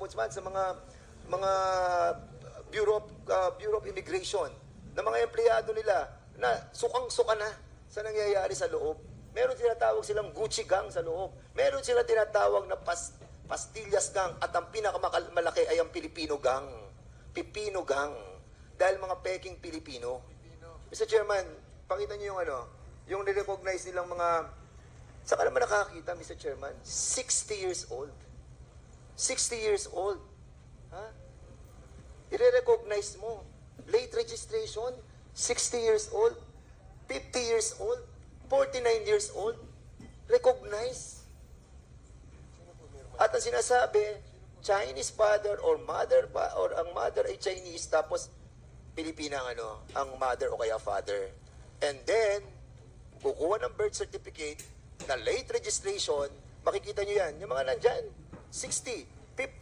ombudsman, sa mga Bureau of Immigration, na mga empleyado nila na sukang-suka na sa nangyayari sa loob. Meron tinatawag silang Gucci gang sa loob. Meron sila tinatawag na pastillas gang, at ang pinakamalaki ay ang Pilipino gang. Pipino gang. Dahil mga peking Pilipino. Mr. Chairman, pakita niyo yung yung nirecognize nilang mga, saan ka naman nakakita, Mr. Chairman? 60 years old. 60 years old. Ha? I-recognize mo. Late registration, 60 years old, 50 years old, 49 years old. Recognize. At ang sinasabi, Chinese father or mother, or ang mother ay Chinese, tapos Pilipina ang mother o kaya father. And then, kukuha ng birth certificate na late registration, makikita nyo yan. Yung mga nandyan, 60, 50,